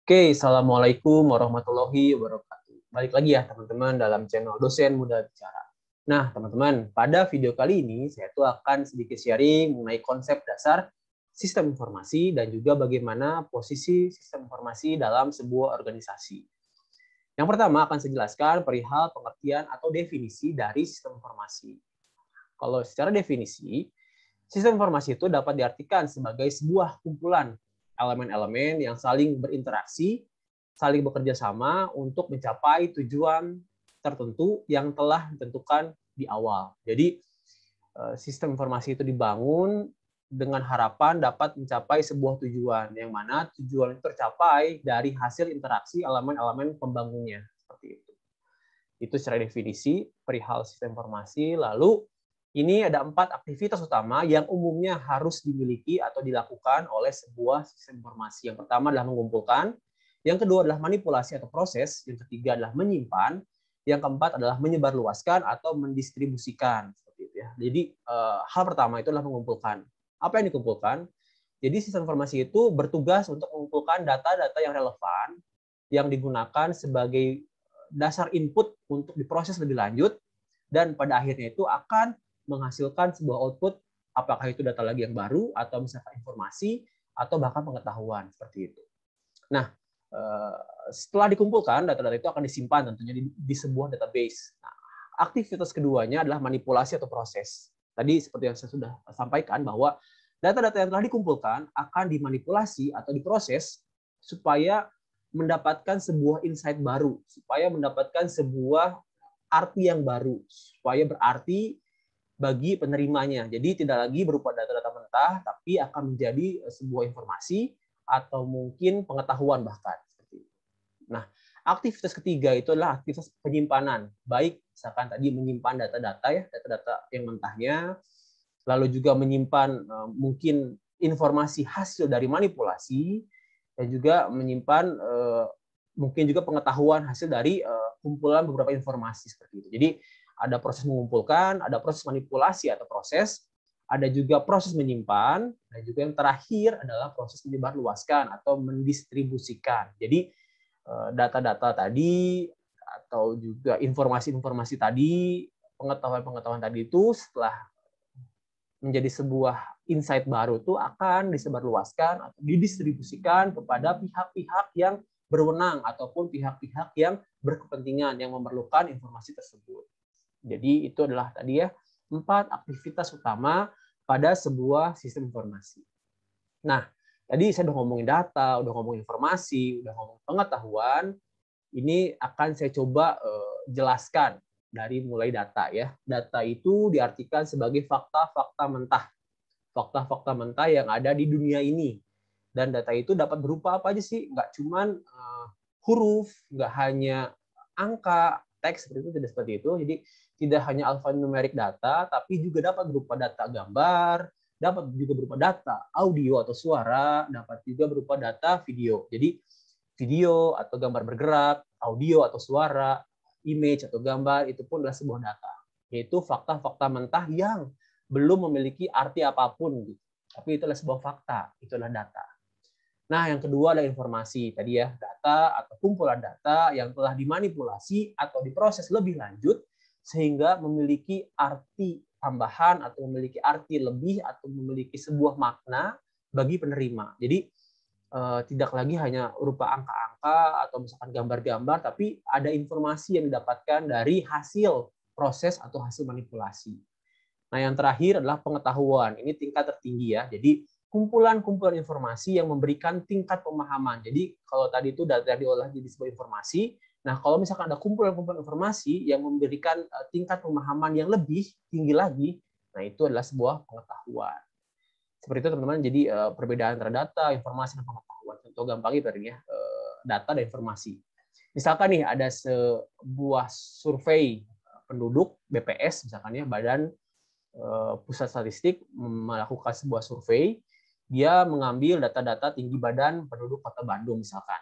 Oke, Assalamualaikum warahmatullahi wabarakatuh. Balik lagi ya teman-teman dalam channel Dosen Muda Bicara. Nah teman-teman, pada video kali ini saya tuh akan sedikit sharing mengenai konsep dasar sistem informasi dan juga bagaimana posisi sistem informasi dalam sebuah organisasi. Yang pertama akan saya jelaskan perihal pengertian atau definisi dari sistem informasi. Kalau secara definisi, sistem informasi itu dapat diartikan sebagai sebuah kumpulan elemen-elemen yang saling berinteraksi, saling bekerja sama untuk mencapai tujuan tertentu yang telah ditentukan di awal. Jadi sistem informasi itu dibangun dengan harapan dapat mencapai sebuah tujuan, yang mana tujuan itu tercapai dari hasil interaksi elemen-elemen pembangunnya. Seperti itu. Itu secara definisi perihal sistem informasi. Lalu ini ada 4 aktivitas utama yang umumnya harus dimiliki atau dilakukan oleh sebuah sistem informasi. Yang pertama adalah mengumpulkan, yang kedua adalah manipulasi atau proses, yang ketiga adalah menyimpan, yang keempat adalah menyebarluaskan atau mendistribusikan. Seperti itu ya. Jadi hal pertama itu adalah mengumpulkan. Apa yang dikumpulkan? Jadi sistem informasi itu bertugas untuk mengumpulkan data-data yang relevan yang digunakan sebagai dasar input untuk diproses lebih lanjut, dan pada akhirnya itu akan menghasilkan sebuah output, apakah itu data lagi yang baru, atau misalkan informasi, atau bahkan pengetahuan, seperti itu. Nah, setelah dikumpulkan, data-data itu akan disimpan tentunya di sebuah database. Nah, aktivitas keduanya adalah manipulasi atau proses. Tadi seperti yang saya sudah sampaikan, bahwa data-data yang telah dikumpulkan akan dimanipulasi atau diproses supaya mendapatkan sebuah insight baru, supaya mendapatkan sebuah arti yang baru, supaya berarti bagi penerimanya. Jadi tidak lagi berupa data-data mentah, tapi akan menjadi sebuah informasi atau mungkin pengetahuan bahkan. Nah, aktivitas ketiga itu adalah aktivitas penyimpanan. Baik, misalkan tadi menyimpan data-data ya, data-data yang mentahnya, lalu juga menyimpan mungkin informasi hasil dari manipulasi, dan juga menyimpan mungkin juga pengetahuan hasil dari kumpulan beberapa informasi seperti itu. Jadi ada proses mengumpulkan, ada proses manipulasi atau proses, ada juga proses menyimpan, dan juga yang terakhir adalah proses menyebarluaskan atau mendistribusikan. Jadi data-data tadi atau juga informasi-informasi tadi, pengetahuan-pengetahuan tadi itu setelah menjadi sebuah insight baru itu akan disebarluaskan atau didistribusikan kepada pihak-pihak yang berwenang ataupun pihak-pihak yang berkepentingan yang memerlukan informasi tersebut. Jadi itu adalah tadi ya 4 aktivitas utama pada sebuah sistem informasi. Nah, tadi saya udah ngomongin data, udah ngomongin informasi, udah ngomongin pengetahuan. Ini akan saya coba jelaskan dari mulai data ya. Data itu diartikan sebagai fakta-fakta mentah. Fakta-fakta mentah yang ada di dunia ini. Dan data itu dapat berupa apa aja sih? Nggak cuman huruf, nggak hanya angka, teks, seperti itu, tidak seperti itu. Jadi tidak hanya alphanumerik data, tapi juga dapat berupa data gambar, dapat juga berupa data audio atau suara, dapat juga berupa data video. Jadi video atau gambar bergerak, audio atau suara, image atau gambar, itu pun adalah sebuah data. Yaitu fakta-fakta mentah yang belum memiliki arti apapun. Tapi itu adalah sebuah fakta, itu adalah data. Nah, yang kedua adalah informasi. Tadi ya, data atau kumpulan data yang telah dimanipulasi atau diproses lebih lanjut sehingga memiliki arti tambahan atau memiliki arti lebih atau memiliki sebuah makna bagi penerima. Jadi tidak lagi hanya berupa angka-angka atau misalkan gambar-gambar, tapi ada informasi yang didapatkan dari hasil proses atau hasil manipulasi. Nah, yang terakhir adalah pengetahuan. Ini tingkat tertinggi ya. Jadi kumpulan-kumpulan informasi yang memberikan tingkat pemahaman. Jadi kalau tadi itu data diolah jadi sebuah informasi, nah kalau misalkan ada kumpulan-kumpulan informasi yang memberikan tingkat pemahaman yang lebih tinggi lagi, nah itu adalah sebuah pengetahuan. Seperti itu teman-teman. Jadi perbedaan antara data, informasi, dan pengetahuan. Contoh gampangnya tadi ya, data dan informasi. Misalkan nih ada sebuah survei penduduk BPS, misalkan ya, Badan Pusat Statistik melakukan sebuah survei, dia mengambil data-data tinggi badan penduduk Kota Bandung misalkan.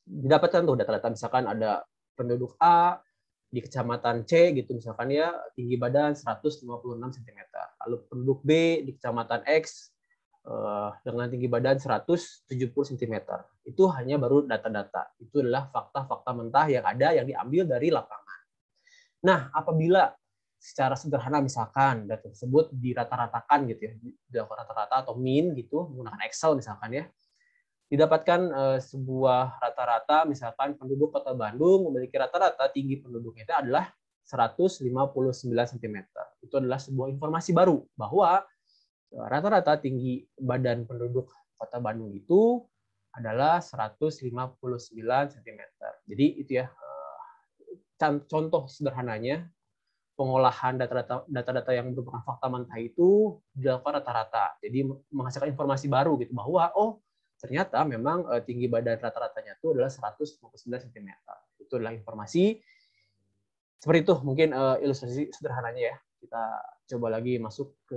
Didapatkan tuh data-data misalkan ada penduduk A di kecamatan C gitu misalkan ya, tinggi badan 156 cm. Lalu penduduk B di kecamatan X dengan tinggi badan 170 cm. Itu hanya baru data-data. Itu adalah fakta-fakta mentah yang ada yang diambil dari lapangan. Nah, apabila secara sederhana misalkan data tersebut dirata-ratakan gitu ya, dilakukan rata-rata atau min gitu menggunakan Excel misalkan ya, didapatkan sebuah rata-rata misalkan penduduk Kota Bandung memiliki rata-rata tinggi penduduknya itu adalah 159 cm. Itu adalah sebuah informasi baru bahwa rata-rata tinggi badan penduduk Kota Bandung itu adalah 159 cm. Jadi itu ya contoh sederhananya pengolahan data-data yang merupakan fakta mentah itu dilakukan rata-rata. Jadi menghasilkan informasi baru gitu bahwa oh ternyata memang tinggi badan rata-ratanya itu adalah 159 cm. Itu adalah informasi seperti itu mungkin ilustrasi sederhananya ya. Kita coba lagi masuk ke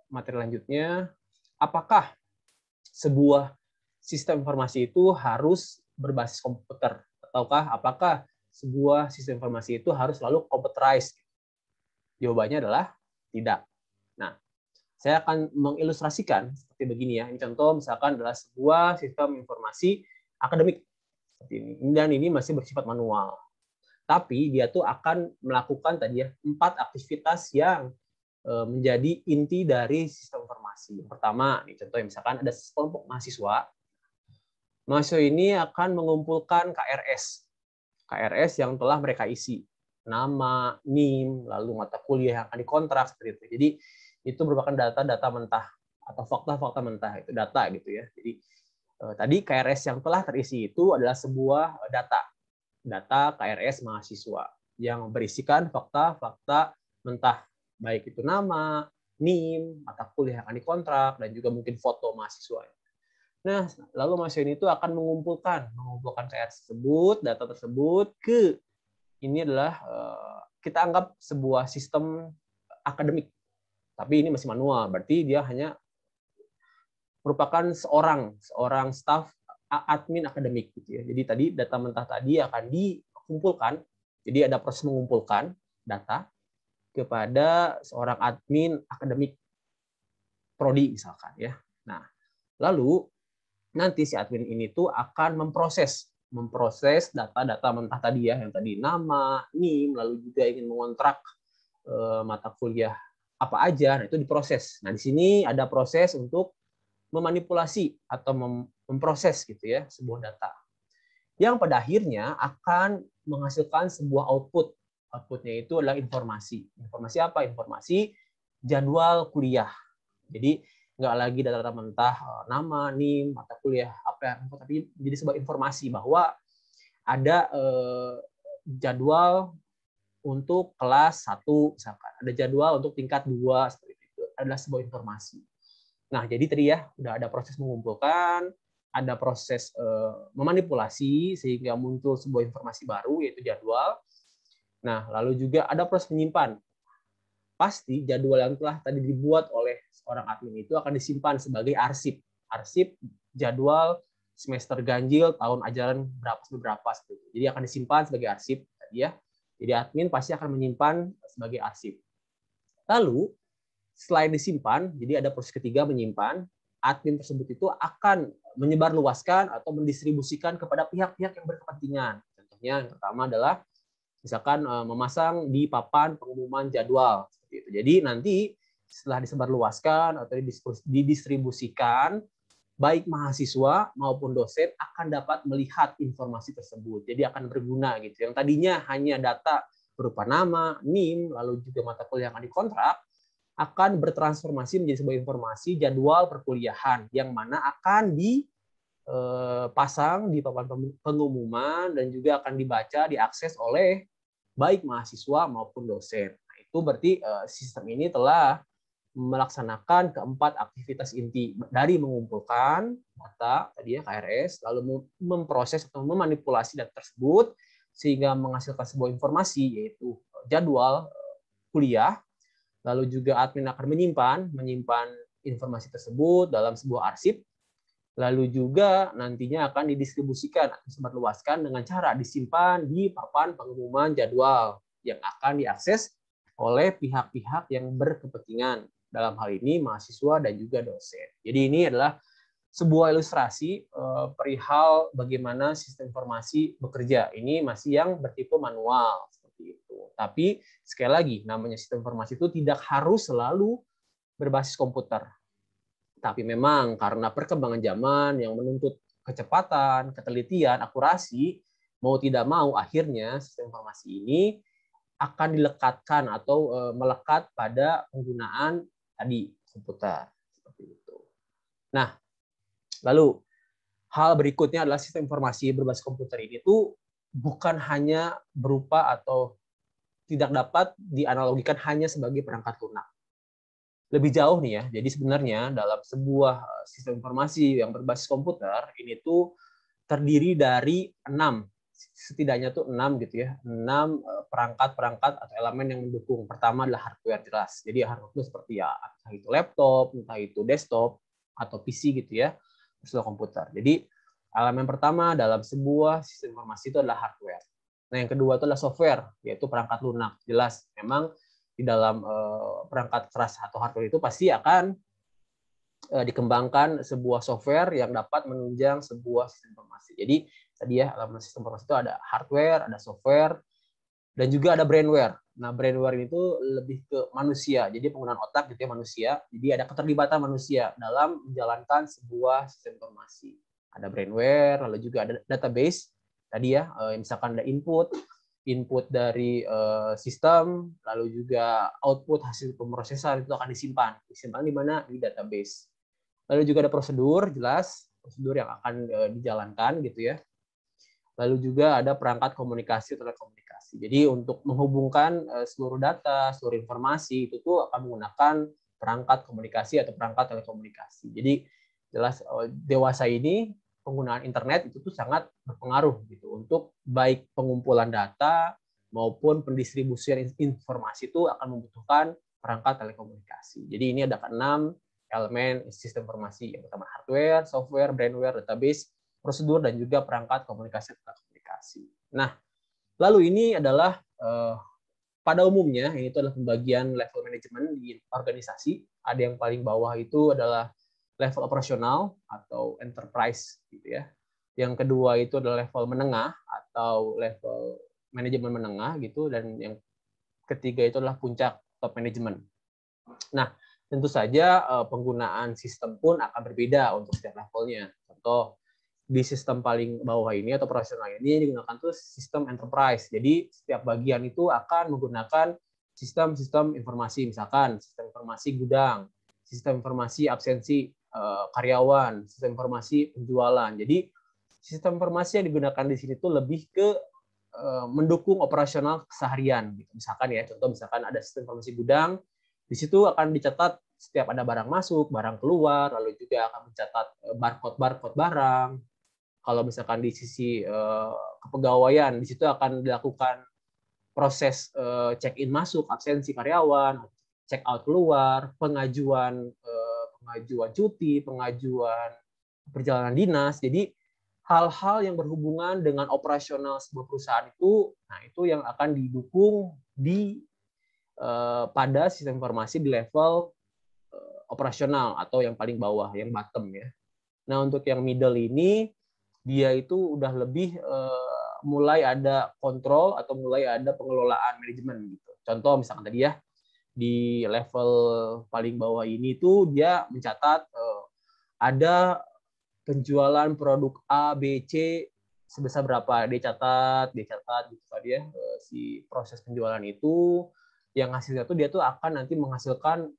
materi lanjutnya, apakah sebuah sistem informasi itu harus berbasis komputer? Ataukah apakah sebuah sistem informasi itu harus selalu computerized? Jawabannya adalah tidak. Nah, saya akan mengilustrasikan seperti begini ya. Ini contoh misalkan adalah sebuah sistem informasi akademik seperti ini. Dan ini masih bersifat manual. Tapi dia tuh akan melakukan tadi ya 4 aktivitas yang menjadi inti dari sistem informasi. Yang pertama, nih contohnya misalkan ada sekelompok mahasiswa. Mahasiswa ini akan mengumpulkan KRS. KRS yang telah mereka isi. Nama, NIM, lalu mata kuliah yang akan dikontrak seperti itu. Jadi itu merupakan data-data mentah atau fakta-fakta mentah, itu data gitu ya. Jadi tadi KRS yang telah terisi itu adalah sebuah data KRS mahasiswa yang berisikan fakta-fakta mentah, baik itu nama, NIM, mata kuliah yang akan dikontrak, dan juga mungkin foto mahasiswa. Nah, lalu mahasiswa ini akan mengumpulkan KRS tersebut, data tersebut ke ini adalah kita anggap sebuah sistem akademik, tapi ini masih manual, berarti dia hanya merupakan seorang staf admin akademik gitu ya. Jadi tadi data mentah tadi akan dikumpulkan, jadi ada proses mengumpulkan data kepada seorang admin akademik prodi misalkan ya. Nah, lalu nanti si admin ini tuh akan memproses data-data mentah tadi ya, yang tadi nama, NIM, lalu juga ingin mengontrak mata kuliah apa aja, nah itu diproses. Nah, di sini ada proses untuk memanipulasi atau memproses gitu ya sebuah data. Yang pada akhirnya akan menghasilkan sebuah output. Outputnya itu adalah informasi. Informasi apa? Informasi jadwal kuliah. Jadi nggak lagi data-data mentah, nama, NIM, mata kuliah, apa yang, tapi jadi sebuah informasi bahwa ada jadwal untuk kelas 1, misalkan. Ada jadwal untuk tingkat 2, seperti itu. Adalah sebuah informasi. Nah, jadi tadi ya, udah ada proses mengumpulkan, ada proses memanipulasi, sehingga muncul sebuah informasi baru, yaitu jadwal. Nah, lalu juga ada proses menyimpan. Pasti jadwal yang telah tadi dibuat oleh seorang admin itu akan disimpan sebagai arsip. Arsip jadwal semester ganjil tahun ajaran berapa sampai berapa seperti itu. Jadi akan disimpan sebagai arsip tadi ya. Jadi admin pasti akan menyimpan sebagai arsip. Lalu selain disimpan, jadi ada proses ketiga menyimpan, admin tersebut itu akan menyebarluaskan atau mendistribusikan kepada pihak-pihak yang berkepentingan. Contohnya yang pertama adalah misalkan memasang di papan pengumuman jadwal seperti itu. Jadi nanti setelah disebarluaskan atau didistribusikan, baik mahasiswa maupun dosen akan dapat melihat informasi tersebut. Jadi akan berguna gitu. Yang tadinya hanya data berupa nama, NIM, lalu juga mata kuliah yang akan dikontrak, akan bertransformasi menjadi sebuah informasi jadwal perkuliahan yang mana akan dipasang di papan pengumuman dan juga akan dibaca, diakses oleh baik mahasiswa maupun dosen. Nah, itu berarti sistem ini telah melaksanakan keempat aktivitas inti dari mengumpulkan data tadi ya KRS, lalu memproses atau memanipulasi data tersebut sehingga menghasilkan sebuah informasi yaitu jadwal kuliah. Lalu juga admin akan menyimpan informasi tersebut dalam sebuah arsip. Lalu juga nantinya akan didistribusikan atau disebarluaskan dengan cara disimpan di papan pengumuman jadwal yang akan diakses oleh pihak-pihak yang berkepentingan. dalam hal ini mahasiswa dan juga dosen. Jadi ini adalah sebuah ilustrasi perihal bagaimana sistem informasi bekerja. Ini masih yang bertipe manual seperti itu. Tapi sekali lagi, namanya sistem informasi itu tidak harus selalu berbasis komputer. Tapi memang karena perkembangan zaman yang menuntut kecepatan, ketelitian, akurasi, mau tidak mau akhirnya sistem informasi ini akan dilekatkan atau melekat pada penggunaan tadi komputer seperti itu. Nah, lalu hal berikutnya adalah sistem informasi berbasis komputer ini tuh bukan hanya berupa atau tidak dapat dianalogikan hanya sebagai perangkat lunak. Lebih jauh nih ya, jadi sebenarnya dalam sebuah sistem informasi yang berbasis komputer ini tuh terdiri dari 6, setidaknya tuh 6 gitu ya, 6 perangkat-perangkat atau elemen yang mendukung. Pertama adalah hardware jelas, jadi hardware itu seperti ya entah itu laptop, entah itu desktop atau PC gitu ya, personal komputer. Jadi elemen pertama dalam sebuah sistem informasi itu adalah hardware. Nah yang kedua itu adalah software, yaitu perangkat lunak. Jelas memang di dalam perangkat keras atau hardware itu pasti akan dikembangkan sebuah software yang dapat menunjang sebuah sistem informasi. Jadi tadi ya elemen sistem informasi itu ada hardware, ada software, dan juga ada brainware. Nah brainware itu lebih ke manusia, jadi penggunaan otak gitu ya manusia. Jadi ada keterlibatan manusia dalam menjalankan sebuah sistem informasi. Ada brainware, lalu juga ada database. Tadi ya, misalkan ada input dari sistem, lalu juga output hasil pemrosesan itu akan disimpan di mana? Di database. Lalu juga ada prosedur, jelas prosedur yang akan dijalankan gitu ya. Lalu juga ada perangkat komunikasi atau telekomunikasi. Jadi untuk menghubungkan seluruh data, seluruh informasi itu tuh akan menggunakan perangkat komunikasi atau perangkat telekomunikasi. Jadi jelas dewasa ini penggunaan internet itu tuh sangat berpengaruh gitu untuk baik pengumpulan data maupun pendistribusian informasi itu akan membutuhkan perangkat telekomunikasi. Jadi ini ada 6 elemen sistem informasi, yang pertama hardware, software, brainware, database, prosedur, dan juga perangkat komunikasi atau komunikasi. Nah, lalu ini adalah pada umumnya ini itu adalah pembagian level manajemen di organisasi. Ada yang paling bawah itu adalah level operasional atau enterprise gitu ya. Yang kedua itu adalah level menengah atau level manajemen menengah gitu, dan yang ketiga itu adalah puncak top management. Nah, tentu saja penggunaan sistem pun akan berbeda untuk setiap levelnya. Contoh di sistem paling bawah ini atau operasional ini digunakan tuh sistem enterprise. Jadi setiap bagian itu akan menggunakan sistem-sistem informasi, misalkan sistem informasi gudang, sistem informasi absensi karyawan, sistem informasi penjualan. Jadi sistem informasi yang digunakan di sini tuh lebih ke mendukung operasional keseharian. Gitu. Misalkan ya, contoh misalkan ada sistem informasi gudang, di situ akan dicatat setiap ada barang masuk, barang keluar, lalu juga akan mencatat barcode barang. Kalau misalkan di sisi kepegawaian, di situ akan dilakukan proses check-in masuk, absensi karyawan, check-out keluar, pengajuan cuti, pengajuan perjalanan dinas. Jadi hal-hal yang berhubungan dengan operasional sebuah perusahaan itu, nah itu yang akan didukung pada sistem informasi di level operasional atau yang paling bawah, yang bottom ya. Nah untuk yang middle ini dia itu udah lebih mulai ada kontrol atau mulai ada pengelolaan manajemen gitu. Contoh misalkan tadi ya di level paling bawah ini tuh dia mencatat ada penjualan produk A, B, C sebesar berapa, dia catat gitu tadi ya si proses penjualan itu, yang hasilnya tuh dia tuh akan nanti menghasilkan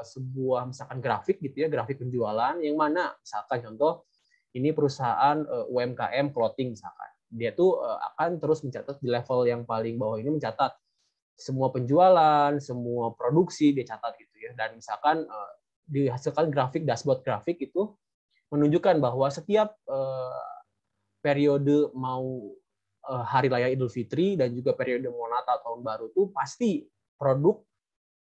sebuah misalkan grafik gitu ya, grafik penjualan yang mana misalkan contoh ini perusahaan UMKM clothing misalkan, dia tuh akan terus mencatat di level yang paling bawah ini, mencatat semua penjualan, semua produksi dia catat gitu ya, dan misalkan dihasilkan grafik, dashboard grafik itu menunjukkan bahwa setiap periode mau hari raya Idul Fitri dan juga periode mau Natal tahun baru tuh pasti produk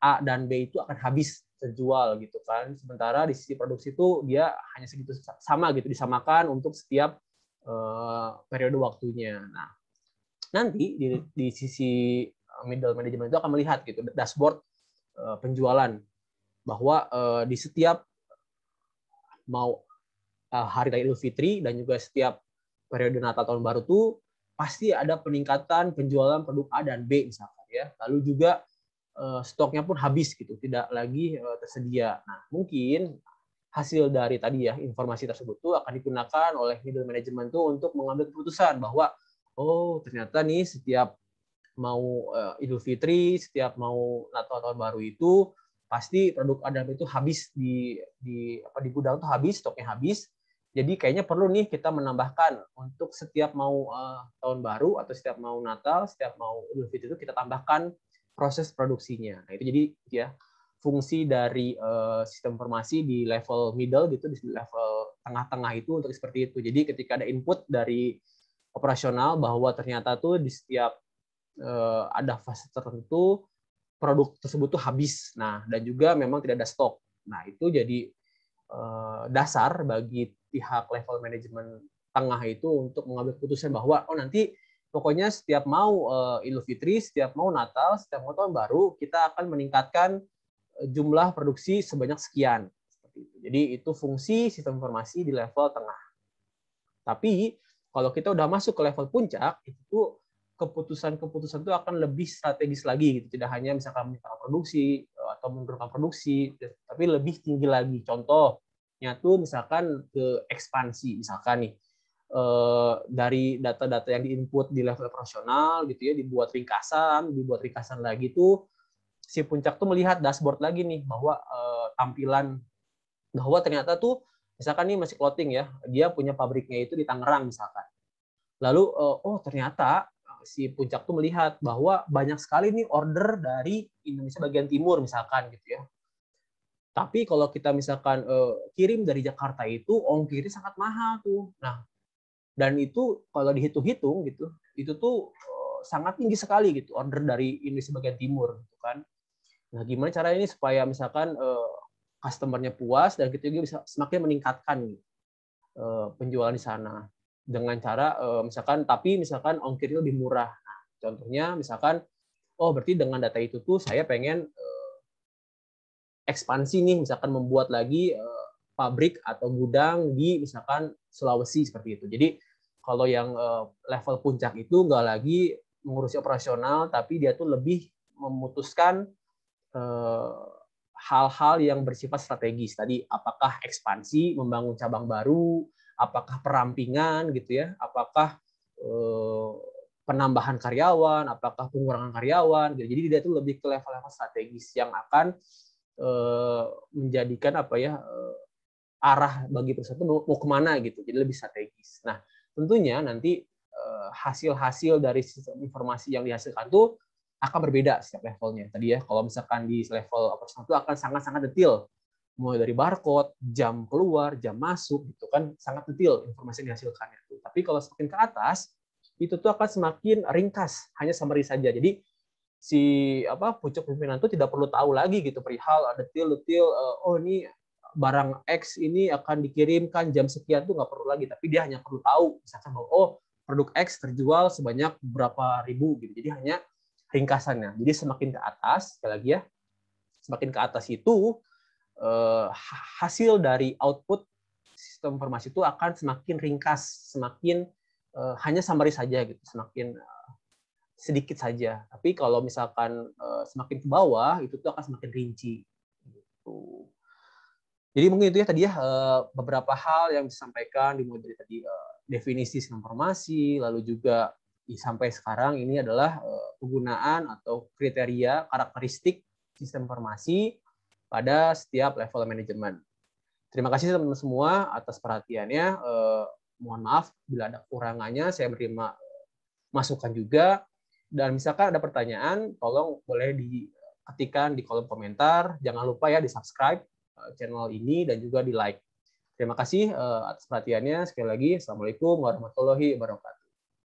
A dan B itu akan habis terjual gitu kan. Sementara di sisi produksi itu dia hanya segitu sama gitu, disamakan untuk setiap periode waktunya. Nah, nanti di sisi middle management itu akan melihat gitu dashboard penjualan. bahwa di setiap mau hari raya Idul Fitri dan juga setiap periode Natal tahun baru tuh pasti ada peningkatan penjualan produk A dan B misalkan ya. Lalu juga stoknya pun habis gitu, tidak lagi tersedia. Nah, mungkin hasil dari tadi ya informasi tersebut tuh akan digunakan oleh middle management tuh untuk mengambil keputusan bahwa oh ternyata nih setiap mau Idul Fitri, setiap mau Natal tahun baru itu pasti produk Adam itu habis di gudang tuh habis, stoknya habis. Jadi kayaknya perlu nih kita menambahkan untuk setiap mau tahun baru atau setiap mau Natal, setiap mau Idul Fitri itu kita tambahkan proses produksinya. Nah, itu jadi ya fungsi dari sistem informasi di level middle gitu, di level tengah-tengah itu untuk seperti itu. Jadi ketika ada input dari operasional bahwa ternyata tuh di setiap ada fase tertentu produk tersebut tuh habis. Nah, dan juga memang tidak ada stok. Nah, itu jadi dasar bagi pihak level manajemen tengah itu untuk mengambil keputusan bahwa oh nanti pokoknya setiap mau Idul Fitri, setiap mau Natal, setiap mau tahun baru kita akan meningkatkan jumlah produksi sebanyak sekian. Jadi itu fungsi sistem informasi di level tengah. Tapi kalau kita udah masuk ke level puncak, itu keputusan-keputusan itu akan lebih strategis lagi gitu. Tidak hanya misalkan meningkatkan produksi atau menurunkan produksi, tapi lebih tinggi lagi. Contohnya tuh misalkan ke ekspansi, misalkan nih dari data-data yang diinput di level operasional gitu ya, dibuat ringkasan lagi tuh si puncak tuh melihat dashboard lagi nih bahwa tampilan bahwa ternyata tuh misalkan nih masih clothing ya, dia punya pabriknya itu di Tangerang misalkan. Lalu oh ternyata si puncak tuh melihat bahwa banyak sekali nih order dari Indonesia bagian timur misalkan gitu ya. Tapi kalau kita misalkan kirim dari Jakarta itu ongkirnya sangat mahal tuh. Nah, dan itu kalau dihitung-hitung gitu, itu tuh sangat tinggi sekali gitu order dari Indonesia bagian timur gitu kan. Nah, gimana caranya ini supaya misalkan customer-nya puas dan kita juga bisa semakin meningkatkan penjualan di sana dengan cara misalkan ongkirnya lebih murah. Nah, contohnya misalkan oh berarti dengan data itu tuh saya pengen ekspansi nih misalkan membuat lagi pabrik atau gudang di misalkan Sulawesi seperti itu. Jadi kalau yang level puncak itu nggak lagi mengurusi operasional tapi dia tuh lebih memutuskan hal-hal yang bersifat strategis tadi, apakah ekspansi, membangun cabang baru, apakah perampingan gitu ya, apakah penambahan karyawan, apakah pengurangan karyawan gitu. Jadi dia itu lebih ke level-level strategis yang akan menjadikan apa ya arah bagi perusahaan itu mau kemana gitu. Jadi lebih strategis. Nah, tentunya nanti hasil-hasil dari sistem informasi yang dihasilkan tuh akan berbeda setiap levelnya. Tadi ya, kalau misalkan di level operasional itu akan sangat-sangat detail. Mulai dari barcode, jam keluar, jam masuk, gitu kan, sangat detail informasi yang dihasilkannya. Tapi kalau semakin ke atas, itu tuh akan semakin ringkas, hanya summary saja. Jadi si pucuk pimpinan itu tidak perlu tahu lagi gitu perihal detail-detail, oh ini barang X ini akan dikirimkan jam sekian tuh nggak perlu lagi. Tapi dia hanya perlu tahu, misalkan bahwa oh produk X terjual sebanyak berapa ribu gitu. Jadi hanya ringkasannya. Jadi semakin ke atas, sekali lagi ya, semakin ke atas itu hasil dari output sistem informasi itu akan semakin ringkas, semakin hanya summary saja gitu, semakin sedikit saja. Tapi kalau misalkan semakin ke bawah itu tuh akan semakin rinci. Gitu. Jadi mungkin itu ya tadi ya beberapa hal yang disampaikan dimulai dari tadi definisi sistem informasi, lalu juga sampai sekarang ini adalah penggunaan atau kriteria karakteristik sistem informasi pada setiap level manajemen. Terima kasih teman-teman semua atas perhatiannya. Mohon maaf bila ada kekurangannya, saya menerima masukan juga. Dan misalkan ada pertanyaan, tolong boleh diketikkan di kolom komentar. Jangan lupa ya di-subscribe channel ini dan juga di-like. Terima kasih atas perhatiannya. Sekali lagi, Assalamualaikum warahmatullahi wabarakatuh.